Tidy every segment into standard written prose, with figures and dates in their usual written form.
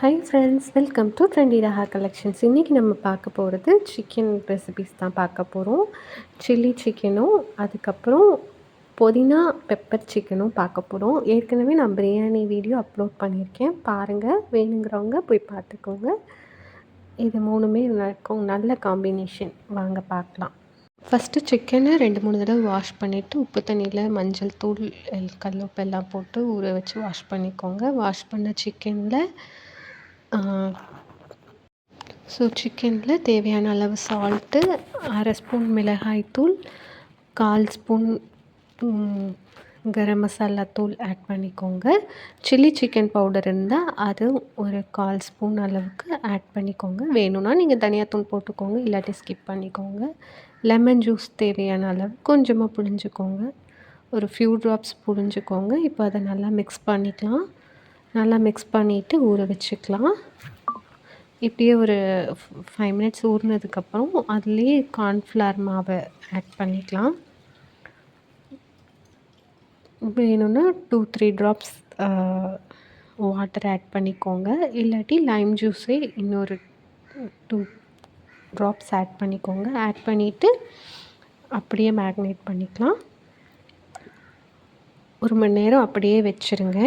Hi friends, welcome to trendy Raha collections. இன்றைக்கி நம்ம பார்க்க போகிறது சிக்கன் ரெசிபீஸ் தான் பார்க்க போகிறோம். சில்லி சிக்கனும் அதுக்கப்புறம் புதினா பெப்பர் சிக்கனும் பார்க்க போகிறோம். ஏற்கனவே நான் பிரியாணி வீடியோ அப்லோட் பண்ணியிருக்கேன், பாருங்கள். வேணுங்கிறவங்க போய் பார்த்துக்கோங்க. இது மூணுமே நடக்கும், நல்ல காம்பினேஷன். வாங்க பார்க்கலாம். ஃபஸ்ட்டு சிக்கனை 2-3 தடவை வாஷ் பண்ணிவிட்டு உப்பு தண்ணியில் மஞ்சள் தூள் கல்லுப்பு எல்லாம் போட்டு ஊற வச்சு வாஷ் பண்ணிக்கோங்க. வாஷ் பண்ண சிக்கனில் சிக்கனில் தேவையான அளவு சால்ட்டு, 1/2 ஸ்பூன் மிளகாய்த்தூள், 1/4 ஸ்பூன் கரம் மசாலா தூள் ஆட் பண்ணிக்கோங்க. சில்லி சிக்கன் பவுடர் இருந்தால் அது ஒரு 1/4 ஸ்பூன் அளவுக்கு ஆட் பண்ணிக்கோங்க. வேணும்னா நீங்கள் தனியாத்தூள் போட்டுக்கோங்க, இல்லாட்டி ஸ்கிப் பண்ணிக்கோங்க. லெமன் ஜூஸ் தேவையான அளவு கொஞ்சமாக புழிஞ்சிக்கோங்க, ஒரு ஃபியூ ட்ராப்ஸ் புழிஞ்சிக்கோங்க. இப்போ அதை நல்லா மிக்ஸ் பண்ணிக்கலாம். நல்லா மிக்ஸ் பண்ணிவிட்டு ஊற வச்சுக்கலாம். இப்படியே ஒரு 5 மினிட்ஸ் ஊறினதுக்கப்புறம் அதுலேயே கார்ன்ஃப்ளவர் மாவை ஆட் பண்ணிக்கலாம். வேணும்னா 2-3 ட்ராப்ஸ் வாட்டர் ஆட் பண்ணிக்கோங்க, இல்லாட்டி லைம் ஜூஸே இன்னொரு 2 ட்ராப்ஸ் ஆட் பண்ணிக்கோங்க. ஆட் பண்ணிவிட்டு அப்படியே மேக்னேட் பண்ணிக்கலாம். 1 மணி நேரம் அப்படியே வச்சுருங்க.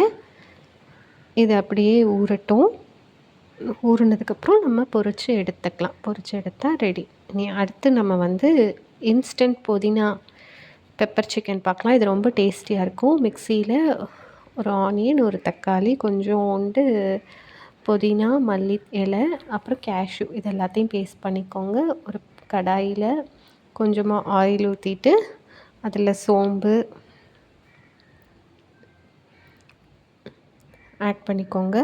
இது அப்படியே ஊறட்டும். ஊறினதுக்கப்புறம் நம்ம பொரித்து எடுத்துக்கலாம். பொரித்து எடுத்தால் ரெடி. அடுத்து நம்ம இன்ஸ்டன்ட் புதினா பெப்பர் சிக்கன் பார்க்கலாம். இது ரொம்ப டேஸ்டியாக இருக்கும். மிக்சியில் ஒரு ஆனியன், ஒரு தக்காளி, கொஞ்சோண்டு புதினா, மல்லி இலை, அப்புறம் கேஷ்யூ இது எல்லாத்தையும் பேஸ்ட் பண்ணிக்கோங்க. ஒரு கடாயில் கொஞ்சமாக ஆயில் ஊற்றிட்டு அதில் சோம்பு ஆட் பண்ணிக்கோங்க,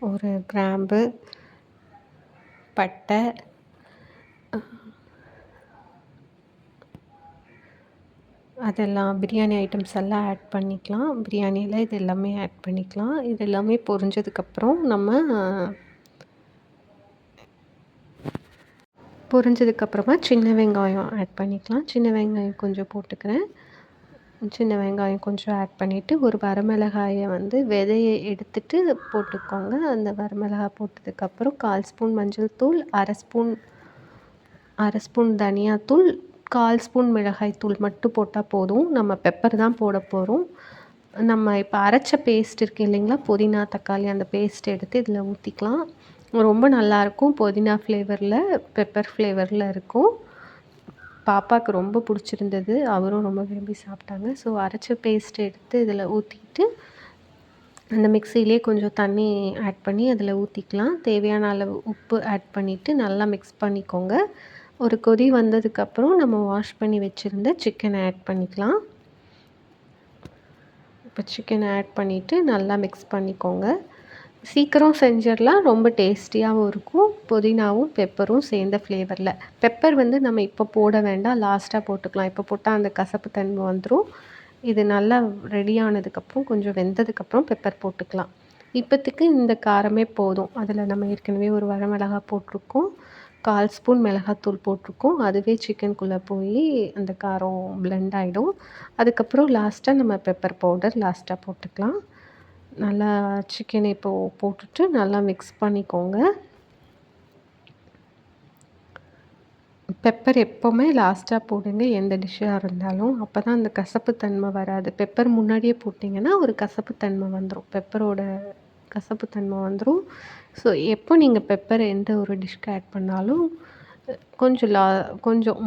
ஒரு கிராம்பு, பட்டை, அதெல்லாம் பிரியாணி ஐட்டம்ஸ் எல்லாம் ஆட் பண்ணிக்கலாம். பிரியாணியில் இது எல்லாமே ஆட் பண்ணிக்கலாம். இது எல்லாமே பொரிஞ்சதுக்கப்புறம் பொரிஞ்சதுக்கப்புறமா சின்ன வெங்காயம் ஆட் பண்ணிக்கலாம். சின்ன வெங்காயம் கொஞ்சம் போட்டுக்கிறேன். சின்ன வெங்காயம் கொஞ்சம் ஆட் பண்ணிவிட்டு ஒரு வரமிளகாயை விதையை எடுத்துட்டு போட்டுக்கோங்க. அந்த வரமிளகாய் போட்டதுக்கப்புறம் 1/4 ஸ்பூன் மஞ்சள் தூள், 1/2 ஸ்பூன் தனியாத்தூள், 1/4 ஸ்பூன் மிளகாய் தூள் மட்டும் போட்டால் போதும். நம்ம பெப்பர் தான் போட போகிறோம். நம்ம இப்போ அரைச்ச பேஸ்ட் இருக்குது இல்லைங்களா, புதினா தக்காளி, அந்த பேஸ்ட் எடுத்து இதில் ஊற்றிக்கலாம். ரொம்ப நல்லாயிருக்கும். புதினா ஃப்ளேவரில் பெப்பர் ஃப்ளேவரில் இருக்கும். பாப்பாவுக்கு ரொம்ப பிடிச்சிருந்தது, அவரும் ரொம்ப விரும்பி சாப்பிட்டாங்க. ஸோ அரைச்ச பேஸ்ட் எடுத்து இதில் ஊற்றிட்டு அந்த மிக்சியிலே கொஞ்சம் தண்ணி ஆட் பண்ணி அதில் ஊற்றிக்கலாம். தேவையான அளவு உப்பு ஆட் பண்ணிவிட்டு நல்லா மிக்ஸ் பண்ணிக்கோங்க. ஒரு கொதி வந்ததுக்கப்புறம் நம்ம வாஷ் பண்ணி வச்சுருந்த சிக்கனை ஆட் பண்ணிக்கலாம். இப்போ சிக்கனை ஆட் பண்ணிவிட்டு நல்லா மிக்ஸ் பண்ணிக்கோங்க. சீக்கிரம் செஞ்சிடலாம், ரொம்ப டேஸ்டியாகவும் இருக்கும். புதினாவும் பெப்பரும் சேர்ந்த ஃப்ளேவரில். பெப்பர் நம்ம இப்போ போட வேண்டாம், லாஸ்ட்டாக போட்டுக்கலாம். இப்போ போட்டால் அந்த கசப்பு தன்மை வந்துடும். இது நல்லா ரெடி ஆனதுக்கப்புறம் கொஞ்சம் வெந்ததுக்கப்புறம் பெப்பர் போட்டுக்கலாம். இப்போத்துக்கு இந்த காரமே போதும். அதில் நம்ம ஏற்கனவே ஒரு வரமிளகாய் போட்டிருக்கோம், 1/4 ஸ்பூன் மிளகாத்தூள் போட்டிருக்கோம். அதுவே சிக்கனுக்குள்ளே போய் அந்த காரம் பிளெண்ட் ஆகிடும். அதுக்கப்புறம் லாஸ்ட்டாக நம்ம பெப்பர் பவுடர் லாஸ்ட்டாக போட்டுக்கலாம். நல்லா சிக்கனை இப்போது போட்டுட்டு நல்லா மிக்ஸ் பண்ணிக்கோங்க. பெப்பர் எப்போவுமே லாஸ்ட்டாக போடுங்க, எந்த டிஷ்ஷாக இருந்தாலும். அப்போ தான் அந்த கசப்பு தன்மை வராது. பெப்பர் முன்னாடியே போட்டிங்கன்னா ஒரு கசப்பு தன்மை வந்துடும், பெப்பரோட கசப்பு தன்மை வந்துடும். ஸோ எப்போ நீங்கள் பெப்பர் எந்த ஒரு டிஷ்க்கு ஆட் பண்ணாலும் கொஞ்சம்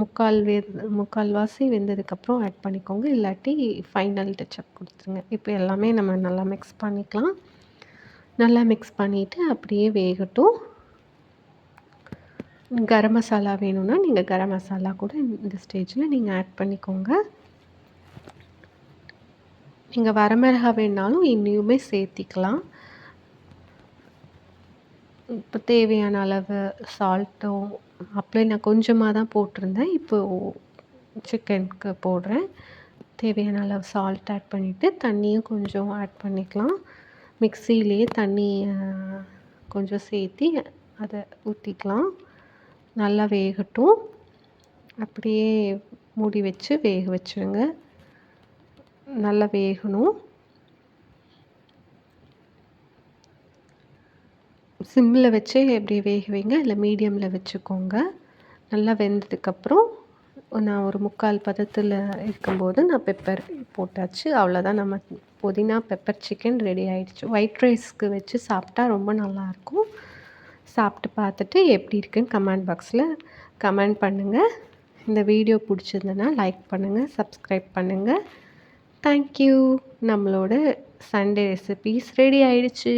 முக்கால்வாசி வெந்ததுக்கப்புறம் ஆட் பண்ணிக்கோங்க, இல்லாட்டி ஃபைனல் டச்சப் கொடுத்துருங்க. இப்போ எல்லாமே நம்ம நல்லா மிக்ஸ் பண்ணிக்கலாம். நல்லா மிக்ஸ் பண்ணிவிட்டு அப்படியே வேகட்டும். கரம் மசாலா வேணும்னா நீங்கள் கரம் மசாலா கூட இந்த ஸ்டேஜில் நீங்கள் ஆட் பண்ணிக்கோங்க. நீங்கள் வரமிளகாய் வேணாலும் இன்னுமே சேர்த்திக்கலாம். இப்போ தேவையான அளவு சால்ட்டும் அப்படியே நான் கொஞ்சமாக தான் போட்டிருந்தேன், இப்போது சிக்கனுக்கு போடுறேன். தேவையான அளவு சால்ட் ஆட் பண்ணிவிட்டு தண்ணியும் கொஞ்சம் ஆட் பண்ணிக்கலாம். மிக்சியிலே தண்ணி கொஞ்சம் சேர்த்தி அதை ஊற்றிக்கலாம். நல்லா வேகட்டும். அப்படியே மூடி வச்சு வேக வச்சுருங்க. நல்லா வேகணும். சிம்மில் வச்சே அப்படியே வேக வைங்க, இல்லை மீடியமில் வச்சுக்கோங்க. நல்லா வெந்ததுக்கப்புறம் நான் ஒரு 3/4 பதத்தில் இருக்கும்போது நான் பெப்பர் போட்டாச்சு. அவ்வளோதான், நம்ம புதினா பெப்பர் சிக்கன் ரெடி ஆயிடுச்சு. ஒயிட் ரைஸ்க்கு வச்சு சாப்பிட்டா ரொம்ப நல்லாயிருக்கும். சாப்பிட்டு பார்த்துட்டு எப்படி இருக்குன்னு கமெண்ட் பாக்ஸில் கமெண்ட் பண்ணுங்கள். இந்த வீடியோ பிடிச்சிருந்ததுன்னா லைக் பண்ணுங்கள், சப்ஸ்கிரைப் பண்ணுங்கள். தேங்க்யூ. நம்மளோட சண்டே ரெசிபீஸ் ரெடி ஆயிடுச்சு.